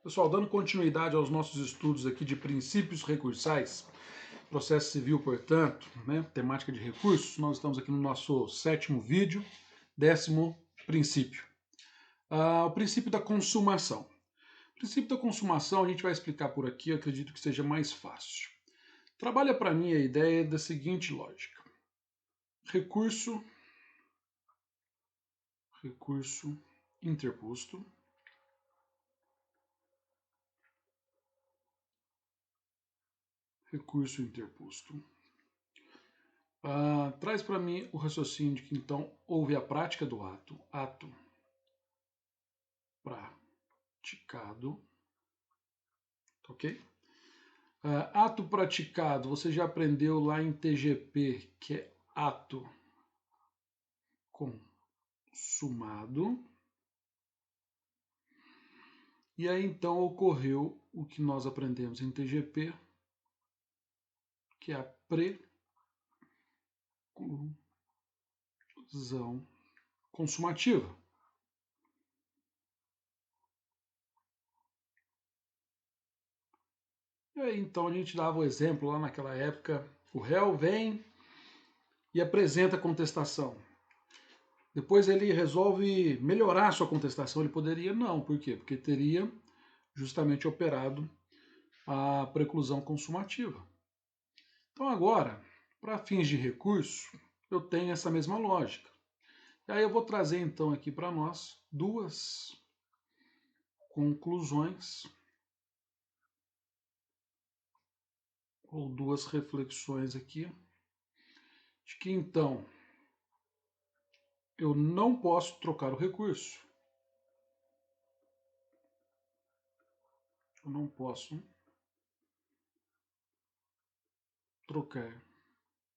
Pessoal, dando continuidade aos nossos estudos aqui de princípios recursais, processo civil, portanto, temática de recursos, nós estamos aqui no nosso 7º vídeo, 10º princípio. O princípio da consumação. O princípio da consumação a gente vai explicar por aqui, eu acredito que seja mais fácil. Trabalha para mim a ideia da seguinte lógica. Recurso interposto. Recurso interposto. Traz para mim o raciocínio de que então houve a prática do ato praticado, ok? Ato praticado, você já aprendeu lá em TGP, que é ato consumado. E aí então ocorreu o que nós aprendemos em TGP, que é a preclusão consumativa. E aí então a gente dava o exemplo lá naquela época, o réu vem e apresenta a contestação. Depois ele resolve melhorar a sua contestação, ele poderia não, por quê? Porque teria justamente operado a preclusão consumativa. Então agora, para fins de recurso, eu tenho essa mesma lógica. E aí eu vou trazer então aqui para nós duas conclusões ou duas reflexões aqui, de que então eu não posso trocar o recurso. Eu não posso trocar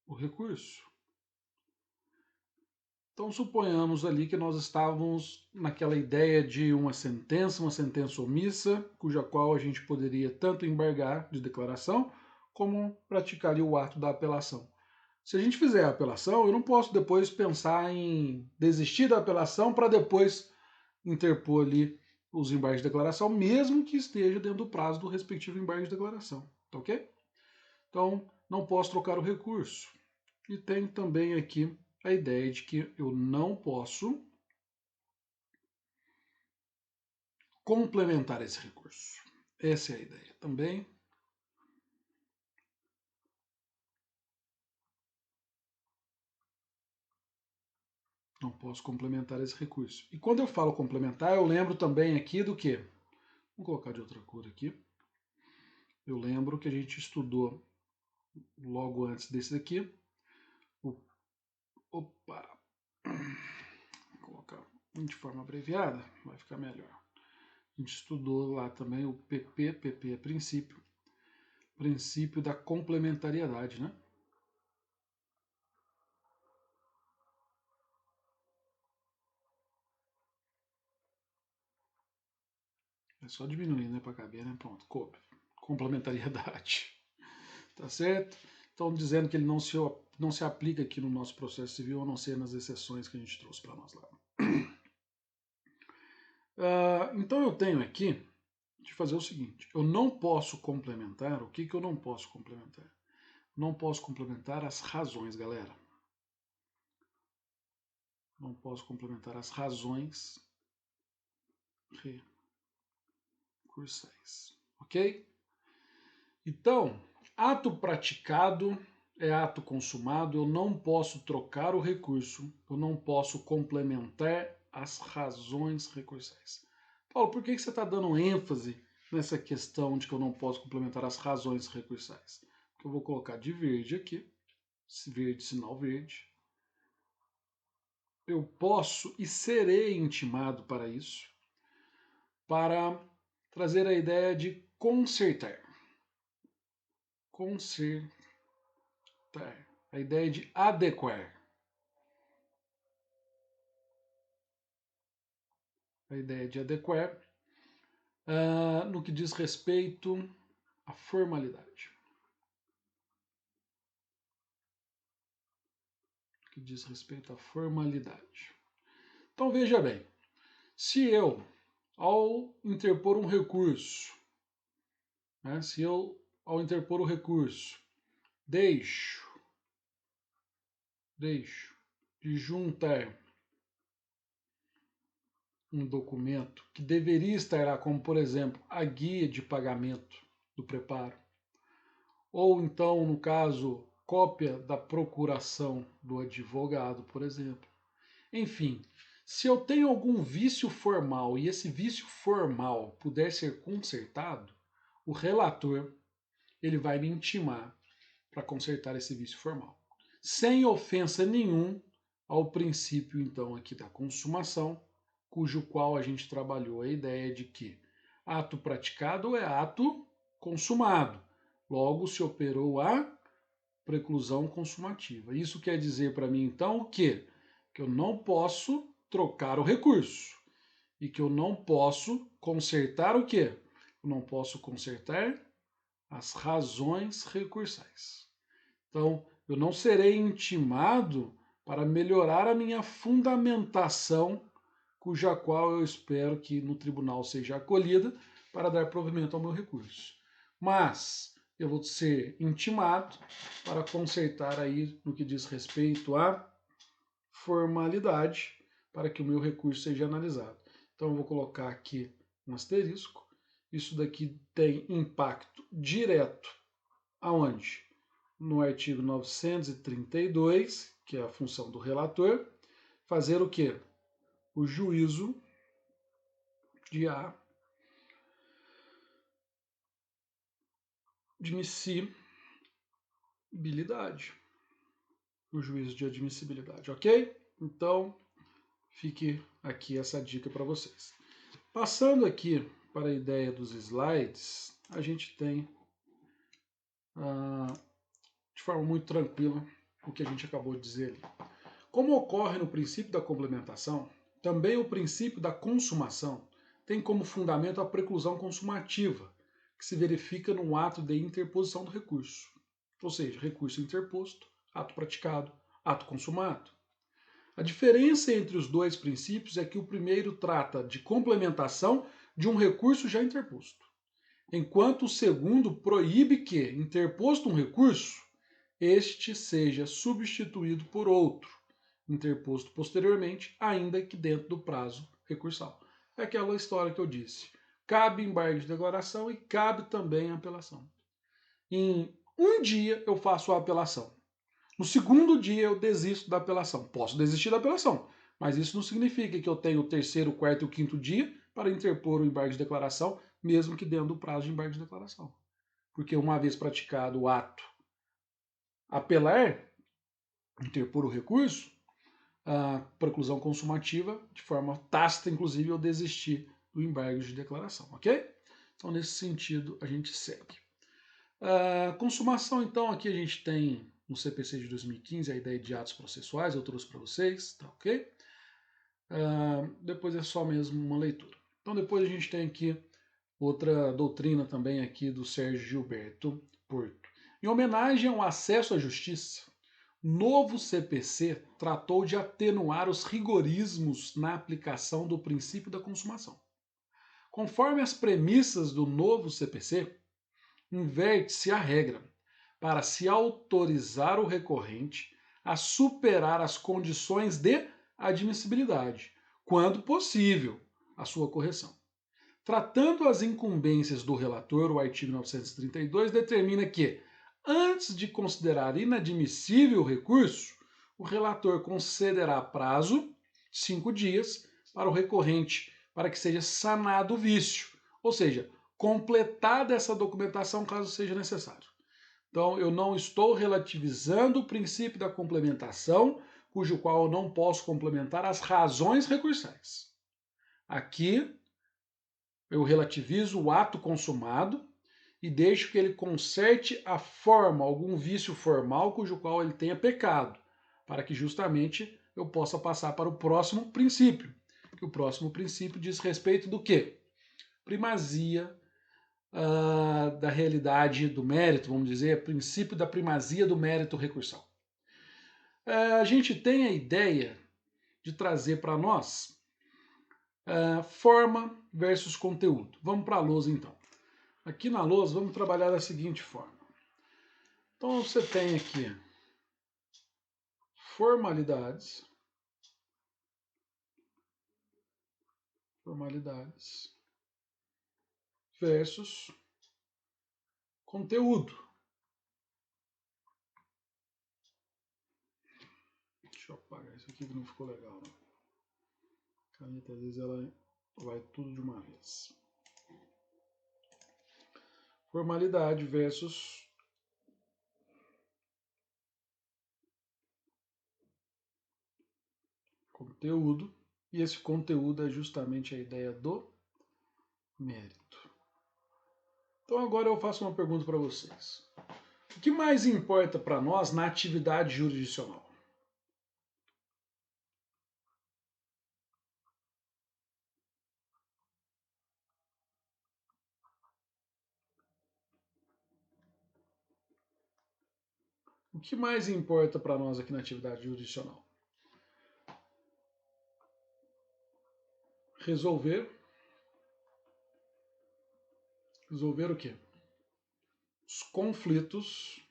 o recurso. Então suponhamos ali que nós estávamos naquela ideia de uma sentença omissa, cuja qual a gente poderia tanto embargar de declaração, como praticar ali o ato da apelação. Se a gente fizer a apelação, eu não posso depois pensar em desistir da apelação para depois interpor ali os embargos de declaração, mesmo que esteja dentro do prazo do respectivo embargo de declaração, tá ok? Então, não posso trocar o recurso. E tem também aqui a ideia de que eu não posso complementar esse recurso. Essa é a ideia também. Não posso complementar esse recurso. E quando eu falo complementar, eu lembro também aqui do quê? Vou colocar de outra cor aqui. Eu lembro que a gente estudou logo antes desse daqui. Opa! Vou colocar de forma abreviada, vai ficar melhor. A gente estudou lá também o PP é princípio da complementariedade, né? É só diminuir, né, para caber, né? Pronto, coube. Complementariedade. Tá certo? Então, dizendo que ele não se aplica aqui no nosso processo civil, a não ser nas exceções que a gente trouxe para nós lá. Então, eu tenho aqui de fazer o seguinte: eu não posso complementar. O que eu não posso complementar? Não posso complementar as razões, galera. Não posso complementar as razões recursais. Ok? Então, ato praticado é ato consumado, eu não posso trocar o recurso, eu não posso complementar as razões recursais. Paulo, por que você está dando ênfase nessa questão de que eu não posso complementar as razões recursais? Porque eu vou colocar de verde aqui, verde, sinal verde. Eu posso e serei intimado para isso, para trazer a ideia de consertar. Consertar. A ideia de adequar. A ideia de adequar no que diz respeito à formalidade. No que diz respeito à formalidade. Então veja bem, se eu ao interpor um recurso, né, se eu, ao interpor o recurso, deixo de juntar um documento que deveria estar lá, como por exemplo a guia de pagamento do preparo, ou então, no caso, cópia da procuração do advogado, por exemplo. Enfim, se eu tenho algum vício formal e esse vício formal puder ser consertado, o relator ele vai me intimar para consertar esse vício formal, sem ofensa nenhum ao princípio então aqui da consumação, cujo qual a gente trabalhou a ideia de que ato praticado é ato consumado. Logo se operou a preclusão consumativa. Isso quer dizer para mim então o quê? Que eu não posso trocar o recurso e que eu não posso consertar o quê? Eu não posso consertar as razões recursais. Então, eu não serei intimado para melhorar a minha fundamentação, cuja qual eu espero que no tribunal seja acolhida para dar provimento ao meu recurso. Mas eu vou ser intimado para consertar aí no que diz respeito à formalidade para que o meu recurso seja analisado. Então eu vou colocar aqui um asterisco. Isso daqui tem impacto direto aonde? No artigo 932, que é a função do relator, fazer o quê? O juízo de admissibilidade. O juízo de admissibilidade, ok? Então, fique aqui essa dica para vocês. Passando aqui para a ideia dos slides, a gente tem, de forma muito tranquila, o que a gente acabou de dizer ali. Como ocorre no princípio da complementação, também o princípio da consumação tem como fundamento a preclusão consumativa, que se verifica no ato de interposição do recurso. Ou seja, recurso interposto, ato praticado, ato consumado. A diferença entre os dois princípios é que o primeiro trata de complementação de um recurso já interposto, enquanto o segundo proíbe que, interposto um recurso, este seja substituído por outro, interposto posteriormente, ainda que dentro do prazo recursal. É aquela história que eu disse. Cabe embargo de declaração e cabe também a apelação. Em um dia eu faço a apelação. No segundo dia eu desisto da apelação. Posso desistir da apelação, mas isso não significa que eu tenho o terceiro, o quarto e o quinto dia para interpor o embargo de declaração, mesmo que dentro do prazo de embargo de declaração. Porque uma vez praticado o ato apelar, interpor o recurso, a preclusão consumativa, de forma tácita, inclusive, eu desisti do embargo de declaração, ok? Então, nesse sentido, a gente segue. Consumação, então, aqui a gente tem no CPC de 2015 a ideia de atos processuais, eu trouxe para vocês, tá ok? Depois é só mesmo uma leitura. Então, depois a gente tem aqui outra doutrina também aqui do Sérgio Gilberto Porto. Em homenagem ao acesso à justiça, novo CPC tratou de atenuar os rigorismos na aplicação do princípio da consumação. Conforme as premissas do novo CPC, inverte-se a regra para se autorizar o recorrente a superar as condições de admissibilidade, quando possível, a sua correção. Tratando as incumbências do relator, o artigo 932 determina que, antes de considerar inadmissível o recurso, o relator concederá prazo, 5 dias, para o recorrente, para que seja sanado o vício, ou seja, completada essa documentação caso seja necessário. Então, eu não estou relativizando o princípio da complementação, cujo qual eu não posso complementar as razões recursais. Aqui, eu relativizo o ato consumado e deixo que ele conserte a forma, algum vício formal cujo qual ele tenha pecado, para que justamente eu possa passar para o próximo princípio. Que o próximo princípio diz respeito do quê? Primazia da realidade do mérito, vamos dizer, princípio da primazia do mérito recursal. A gente tem a ideia de trazer para nós Forma versus conteúdo. Vamos para a lousa então. Aqui na lousa vamos trabalhar da seguinte forma. Então você tem aqui formalidades versus conteúdo. Deixa eu apagar isso aqui que não ficou legal. Né? A caneta às vezes ela vai tudo de uma vez. Formalidade versus conteúdo. E esse conteúdo é justamente a ideia do mérito. Então agora eu faço uma pergunta para vocês. O que mais importa para nós na atividade jurisdicional? O que mais importa para nós aqui na atividade jurisdicional? Resolver o quê? Os conflitos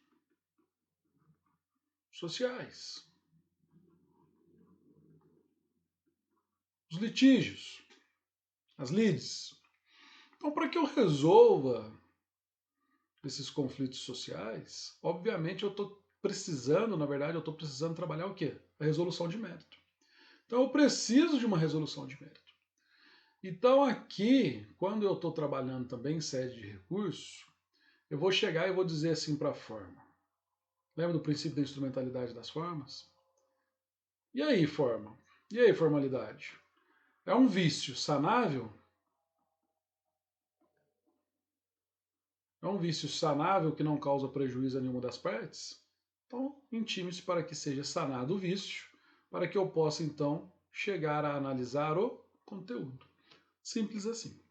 sociais. Os litígios. As lides. Então, para que eu resolva esses conflitos sociais, obviamente eu estou precisando, na verdade, eu estou precisando trabalhar o quê? A resolução de mérito. Então, eu preciso de uma resolução de mérito. Então, aqui, quando eu estou trabalhando também em sede de recurso, eu vou chegar e vou dizer assim para a forma. Lembra do princípio da instrumentalidade das formas? E aí, forma? E aí, formalidade? É um vício sanável? É um vício sanável que não causa prejuízo a nenhuma das partes? Então, intime-se para que seja sanado o vício, para que eu possa, então, chegar a analisar o conteúdo. Simples assim.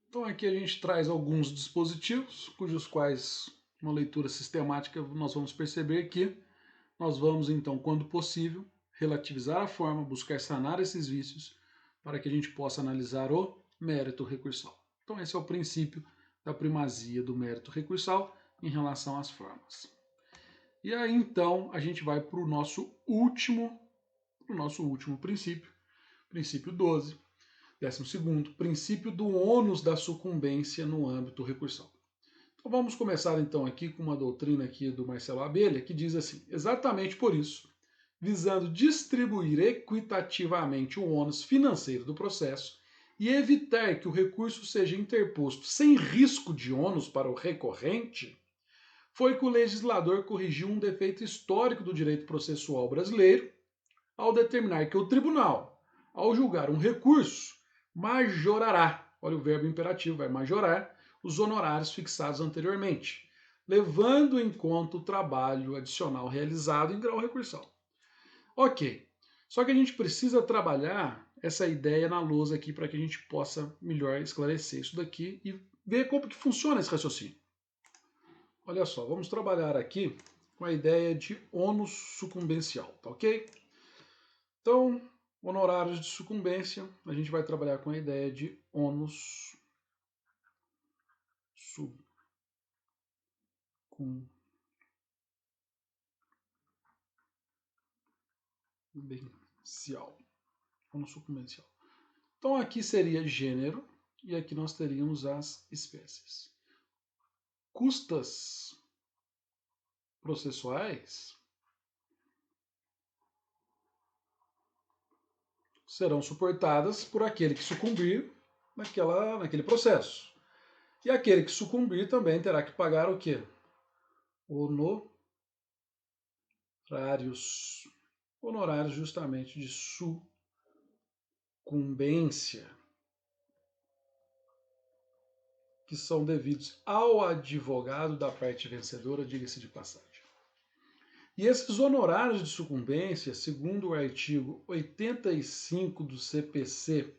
Então, aqui a gente traz alguns dispositivos, cujos quais, uma leitura sistemática, nós vamos perceber que nós vamos, então, quando possível, relativizar a forma, buscar sanar esses vícios, para que a gente possa analisar o mérito recursal. Então, esse é o princípio da primazia do mérito recursal em relação às formas. E aí, então, a gente vai para o nosso último princípio, princípio 12, 12º, princípio do ônus da sucumbência no âmbito recursal. Então, vamos começar, então, aqui com uma doutrina aqui do Marcelo Abelha, que diz assim, exatamente por isso, visando distribuir equitativamente o ônus financeiro do processo e evitar que o recurso seja interposto sem risco de ônus para o recorrente, foi que o legislador corrigiu um defeito histórico do direito processual brasileiro ao determinar que o tribunal, ao julgar um recurso, majorará, olha o verbo imperativo, vai majorar, os honorários fixados anteriormente, levando em conta o trabalho adicional realizado em grau recursal. Ok, só que a gente precisa trabalhar essa ideia na lousa aqui para que a gente possa melhor esclarecer isso daqui e ver como que funciona esse raciocínio. Olha só, vamos trabalhar aqui com a ideia de ônus sucumbencial, tá ok? Então, honorários de sucumbência, a gente vai trabalhar com a ideia de ônus sucumbencial. Ônus sucumbencial. Então, aqui seria gênero e aqui nós teríamos as espécies. Custas processuais serão suportadas por aquele que sucumbir naquele processo. E aquele que sucumbir também terá que pagar o quê? Honorários. Honorários justamente de sucumbência, que são devidos ao advogado da parte vencedora, diga-se de passagem. E esses honorários de sucumbência, segundo o artigo 85 do CPC,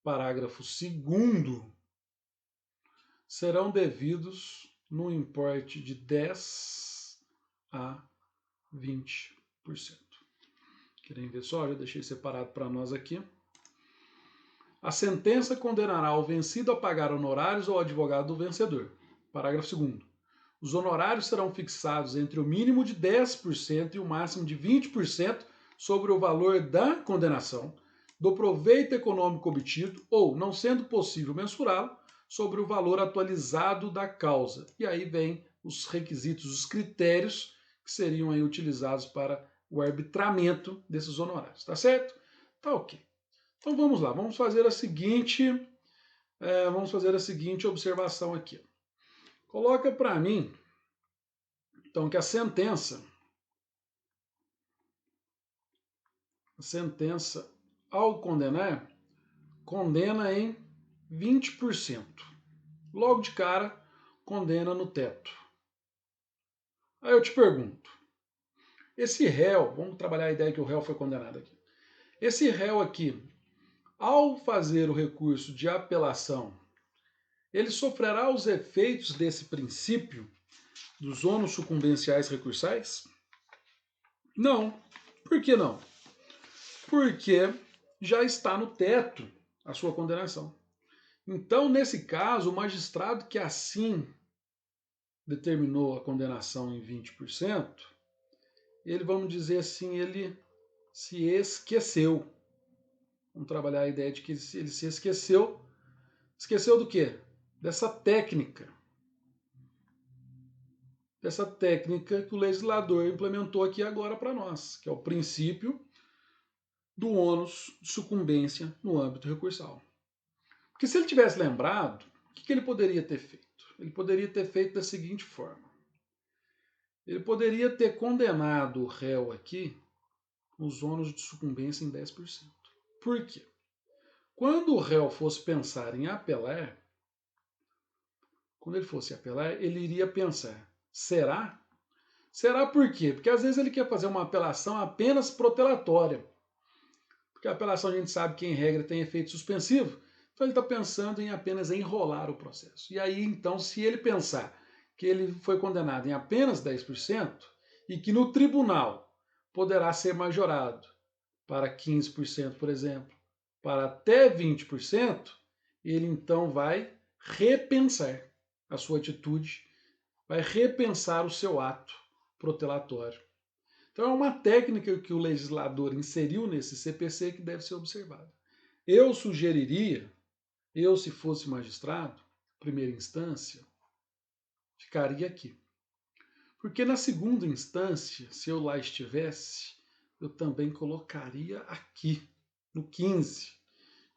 parágrafo 2º, serão devidos no importe de 10 a 20%. Querem ver só? Já deixei separado para nós aqui. A sentença condenará o vencido a pagar honorários ao advogado do vencedor. Parágrafo 2º. Os honorários serão fixados entre o mínimo de 10% e o máximo de 20% sobre o valor da condenação, do proveito econômico obtido ou, não sendo possível mensurá-lo, sobre o valor atualizado da causa. E aí vem os requisitos, os critérios que seriam aí utilizados para o arbitramento desses honorários, tá certo? Tá ok. Então vamos lá, vamos fazer a seguinte observação aqui. Coloca para mim, então, que a sentença ao condenar, condena em 20%. Logo de cara, condena no teto. Aí eu te pergunto, esse réu, vamos trabalhar a ideia que o réu foi condenado aqui. Esse réu aqui, ao fazer o recurso de apelação, ele sofrerá os efeitos desse princípio dos ônus sucumbenciais recursais? Não. Por que não? Porque já está no teto a sua condenação. Então, nesse caso, o magistrado que assim determinou a condenação em 20%, ele, vamos dizer assim, ele se esqueceu. Vamos trabalhar a ideia de que ele se esqueceu. Esqueceu do quê? Dessa técnica que o legislador implementou aqui agora para nós, que é o princípio do ônus de sucumbência no âmbito recursal. Porque se ele tivesse lembrado, o que ele poderia ter feito? Ele poderia ter feito da seguinte forma. Ele poderia ter condenado o réu aqui os ônus de sucumbência em 10%. Por quê? Quando o réu fosse pensar em apelar, ele iria pensar, será? Será por quê? Porque às vezes ele quer fazer uma apelação apenas protelatória. Porque a apelação a gente sabe que em regra tem efeito suspensivo, então ele está pensando em apenas enrolar o processo. E aí então, se ele pensar que ele foi condenado em apenas 10% e que no tribunal poderá ser majorado para 15%, por exemplo, para até 20%, ele então vai repensar a sua atitude, vai repensar o seu ato protelatório. Então é uma técnica que o legislador inseriu nesse CPC que deve ser observada. Eu sugeriria, se fosse magistrado, primeira instância, ficaria aqui. Porque na segunda instância, se eu lá estivesse, eu também colocaria aqui, no 15.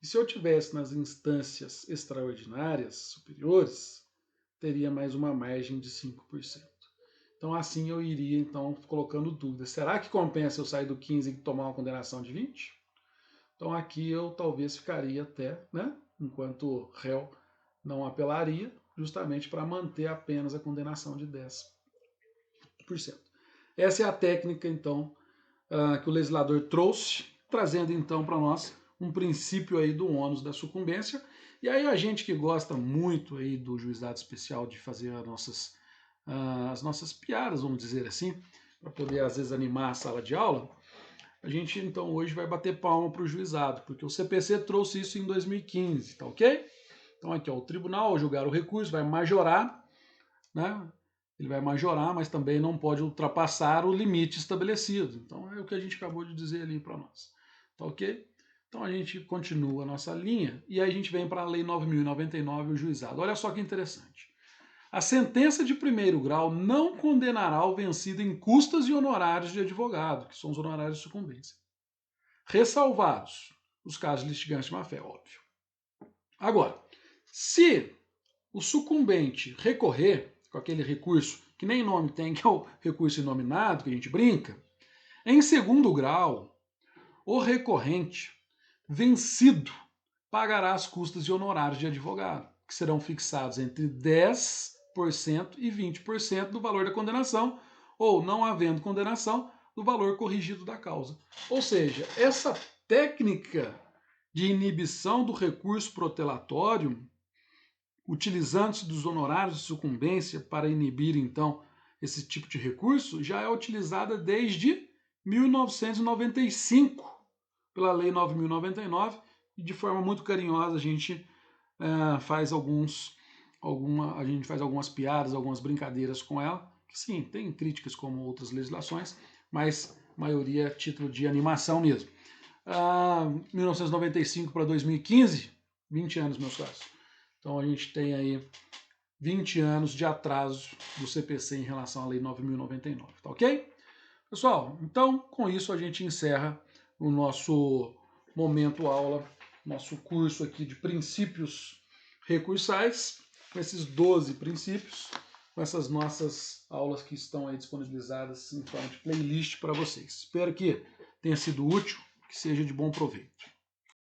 E se eu tivesse nas instâncias extraordinárias superiores, teria mais uma margem de 5%. Então assim eu iria então colocando dúvida. Será que compensa eu sair do 15 e tomar uma condenação de 20? Então aqui eu talvez ficaria até, né, enquanto réu não apelaria, justamente para manter apenas a condenação de 10%. Essa é a técnica então que o legislador trouxe, trazendo então para nós um princípio aí do ônus da sucumbência. E aí a gente que gosta muito aí do juizado especial de fazer as nossas piadas, vamos dizer assim, para poder às vezes animar a sala de aula, a gente então hoje vai bater palma para o juizado, porque o CPC trouxe isso em 2015, tá ok? Então aqui, ó, o tribunal, ao julgar o recurso, vai majorar, né? Ele vai majorar, mas também não pode ultrapassar o limite estabelecido. Então é o que a gente acabou de dizer ali para nós, tá ok? Então a gente continua a nossa linha e aí a gente vem para a Lei 9.099, o juizado. Olha só que interessante. A sentença de primeiro grau não condenará o vencido em custas e honorários de advogado, que são os honorários de sucumbência. Ressalvados os casos de litigante de má-fé, óbvio. Agora, se o sucumbente recorrer com aquele recurso, que nem nome tem, que é o recurso inominado, que a gente brinca, em segundo grau, o recorrente vencido pagará as custas e honorários de advogado, que serão fixados entre 10% e 20% do valor da condenação, ou, não havendo condenação, do valor corrigido da causa. Ou seja, essa técnica de inibição do recurso protelatório, utilizando-se dos honorários de sucumbência para inibir, então, esse tipo de recurso, já é utilizada desde 1995, pela Lei 9.099, e de forma muito carinhosa a gente faz a gente faz algumas piadas, algumas brincadeiras com ela, que sim, tem críticas como outras legislações, mas a maioria é título de animação mesmo. 1995 para 2015, 20 anos, meus caros. Então a gente tem aí 20 anos de atraso do CPC em relação à Lei 9.099, tá ok? Pessoal, então com isso a gente encerra o nosso momento aula, nosso curso aqui de princípios recursais, com esses 12 princípios, com essas nossas aulas que estão aí disponibilizadas em forma de playlist para vocês. Espero que tenha sido útil, que seja de bom proveito.